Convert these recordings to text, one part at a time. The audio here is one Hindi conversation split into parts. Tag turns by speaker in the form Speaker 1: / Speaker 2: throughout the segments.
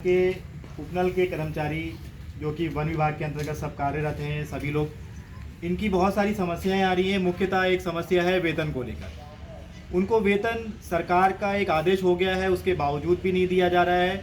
Speaker 1: के उपनल के कर्मचारी जो कि वन विभाग के अंतर्गत सब कार्यरत हैं, सभी लोग, इनकी बहुत सारी समस्याएं आ रही हैं। मुख्यतः एक समस्या है वेतन को लेकर। उनको वेतन सरकार का एक आदेश हो गया है, उसके बावजूद भी नहीं दिया जा रहा है।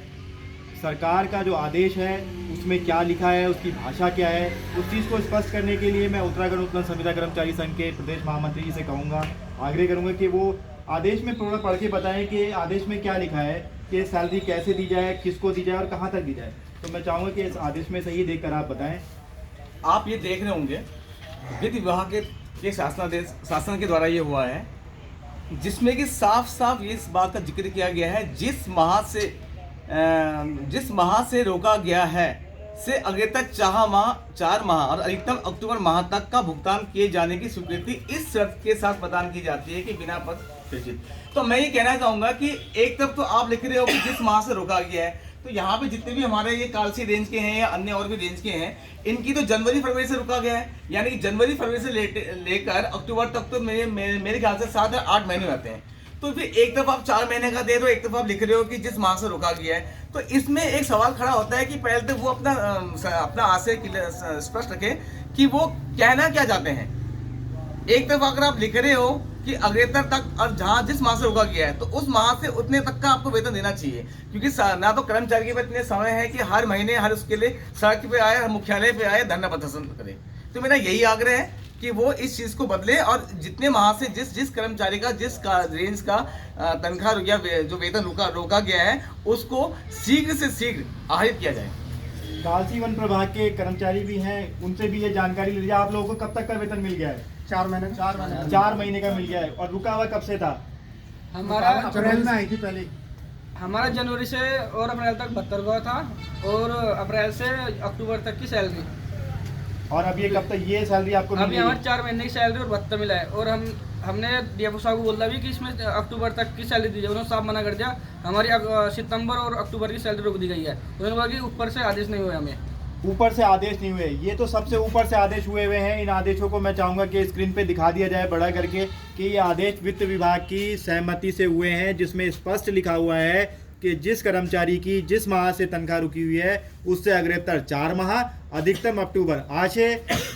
Speaker 1: सरकार का जो आदेश है उसमें क्या लिखा है, उसकी भाषा क्या है, उस चीज़ को स्पष्ट करने के लिए मैं उत्तराखंड उपनल संविदा कर्मचारी संघ के प्रदेश महामंत्री जी से कहूँगा, आग्रह करूँगा कि वो आदेश में थोड़ा पढ़ के बताएं कि आदेश में क्या लिखा है, कि सैलरी कैसे दी जाए, किसको दी जाए और कहाँ तक दी जाए। तो मैं चाहूँगा कि इस आदेश में सही देखकर आप बताएं।
Speaker 2: आप ये देख रहे होंगे वित्त विभाग के शासन के द्वारा ये हुआ है, जिसमें कि साफ साफ ये इस बात का जिक्र किया गया है, जिस माह से रोका गया है से अगले तक 4 माह और अधिकतम अक्टूबर माह तक का भुगतान किए जाने की स्वीकृति इस शर्त के साथ प्रदान की जाती है कि बिना पद सृजित। तो मैं ये कहना चाहूँगा कि एक तरफ तो आप लिख रहे हो कि जिस माह से रोका गया है, तो यहाँ पे जितने भी हमारे ये कालसी रेंज के हैं या अन्य और भी रेंज के हैं, इनकी तो जनवरी फरवरी से रुका गया है। यानी कि जनवरी फरवरी से लेकर अक्टूबर तक तो मेरे ख्याल से 7 या 8 महीने रहते हैं। तो फिर एक तरफ आप 4 महीने का दे रहे हो, एक तरफ आप लिख रहे हो कि जिस माह से रोका गया है। तो इसमें एक सवाल खड़ा होता है कि पहले तो वो अपना आशय स्पष्ट रखें कि वो कहना क्या चाहते हैं। एक तरफ अगर आप लिख रहे हो कि अग्रेतर तक और जहां जिस माह से रोका गया है, तो उस माह से उतने तक का आपको वेतन देना चाहिए, क्योंकि ना तो कर्मचारी के पास इतने समय है कि हर महीने हर उसके लिए सड़क पे आए, मुख्यालय पे आए, धरना प्रदर्शन करे। तो मेरा यही आग्रह है कि वो इस चीज़ को बदले और जितने माह से जिस कर्मचारी का रेंज का तनख्वाह या जो वेतन रोका गया है, उसको शीघ्र से शीघ्र आहरित किया जाए।
Speaker 1: कालसी वन प्रभाग के कर्मचारी भी हैं, उनसे भी ये जानकारी लीजिए। आप लोगों को कब तक का वेतन मिल गया है?
Speaker 3: 4 महीने
Speaker 1: 4 महीने का मिल गया है। और रुका हुआ कब से था?
Speaker 3: हमारा अप्रैल में आई थी पहले।
Speaker 4: हमारा जनवरी से और अप्रैल तक 72 हुआ था और अप्रैल से अक्टूबर तक की सैलरी।
Speaker 1: और अब ये कब तक ये सैलरी आपको
Speaker 4: अभी हमारी 4 महीने की सैलरी और 72 मिला है। और हमने डीएफओ साहब को बोला भी कि इसमें अक्टूबर तक की सैलरी दी जाए। उन्होंने साफ मना कर दिया। हमारी सितंबर और अक्टूबर की सैलरी रोक दी गई है। उन्होंने बोला कि ऊपर से आदेश नहीं हुए, हमें
Speaker 1: ऊपर से आदेश नहीं हुए। ये तो सबसे ऊपर से आदेश हुए हैं। इन आदेशों को मैं चाहूँगा कि स्क्रीन पे दिखा दिया जाए बड़ा करके कि ये आदेश वित्त विभाग की सहमति से हुए हैं, जिसमें स्पष्ट लिखा हुआ है कि जिस कर्मचारी की जिस माह से तनख्वाह रुकी हुई है उससे अग्रेतर 4 माह, अधिकतम अक्टूबर। आज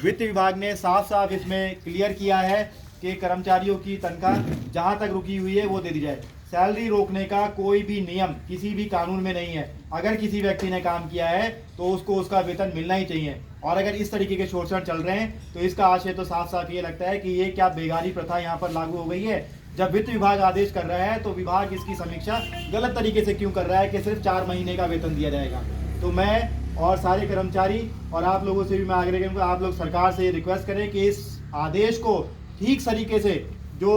Speaker 1: वित्त विभाग ने साफ साफ इसमें क्लियर किया है कि कर्मचारियों की तनख्वाह जहां तक रुकी हुई है वो दे दी जाए। सैलरी रोकने का कोई भी नियम किसी भी कानून में नहीं है। अगर किसी व्यक्ति ने काम किया है तो उसको उसका वेतन मिलना ही चाहिए। और अगर इस तरीके के शोषण चल रहे हैं तो इसका आशय तो साफ साफ ये लगता है कि ये क्या बेगारी प्रथा यहाँ पर लागू हो गई है। जब वित्त विभाग आदेश कर रहा है तो विभाग इसकी समीक्षा गलत तरीके से क्यों कर रहा है कि सिर्फ 4 महीने का वेतन दिया जाएगा। तो मैं और सारे कर्मचारी और आप लोगों से भी मैं आग्रह करूँगा, आप लोग सरकार से रिक्वेस्ट करें कि इस आदेश को ठीक तरीके से जो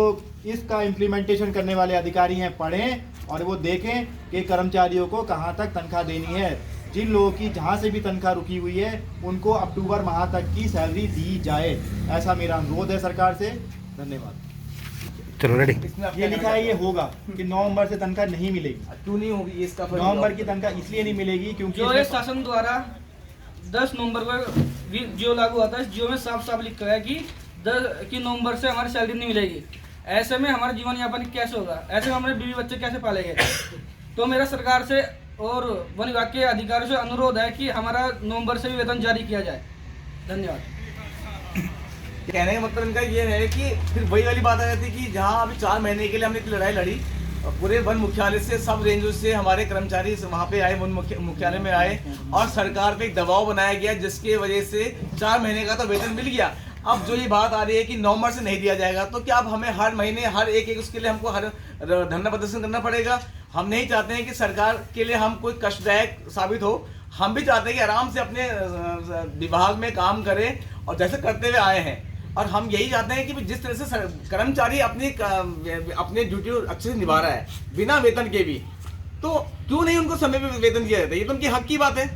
Speaker 1: इसका इम्प्लीमेंटेशन करने वाले अधिकारी हैं पढ़ें और वो देखें कि कर्मचारियों को कहाँ तक तनख्वाह देनी है। जिन लोगों की जहाँ से भी तनख्वाह रुकी हुई है उनको अक्टूबर माह तक की सैलरी दी जाए, ऐसा मेरा अनुरोध है सरकार से। धन्यवाद।
Speaker 5: चलो रेडी।
Speaker 1: ये लिखा है ये होगा कि नवंबर से तनख्वाह नहीं मिलेगी।
Speaker 2: क्यों नहीं होगी? इसका
Speaker 1: नवंबर की तनख्वाह इसलिए नहीं मिलेगी क्योंकि
Speaker 4: जो ये शासन द्वारा 10 नवंबर को जियो लागू हुआ था। जियो में साफ साफ लिखा है कि 10 नवंबर से हमारी सैलरी नहीं मिलेगी। ऐसे में हमारा जीवन यापन कैसे होगा? ऐसे में हमारे बीवी बच्चे कैसे पालेंगे? तो मेरा सरकार से और वन विभाग के अधिकारियों से अनुरोध है कि हमारा नवंबर से भी वेतन जारी किया जाए। धन्यवाद।
Speaker 2: कहने का मतलब इनका ये है कि फिर वही वाली बात आ जाती है कि जहाँ अभी 4 महीने के लिए हमने लड़ाई लड़ी, पूरे वन मुख्यालय से सब रेंजों से हमारे कर्मचारी वहाँ पे आए, वन मुख्यालय में आए और सरकार पे एक दबाव बनाया गया, जिसके वजह से 4 महीने का तो वेतन मिल गया। अब जो ये बात आ रही है कि नवंबर से नहीं दिया जाएगा, तो क्या अब हमें हर महीने हर एक उसके लिए हमको हर धरना प्रदर्शन करना पड़ेगा? हम नहीं चाहते हैं कि सरकार के लिए हम कोई कष्टदायक साबित हो। हम भी चाहते हैं कि आराम से अपने विभाग में काम करें और जैसे करते हुए आए हैं। और हम यही चाहते हैं कि जिस तरह से कर्मचारी अपनी ड्यूटी अच्छे से निभा रहा है बिना वेतन के भी, तो क्यों नहीं उनको समय पे वेतन दिया जाता है? ये तो उनकी हक की बात है।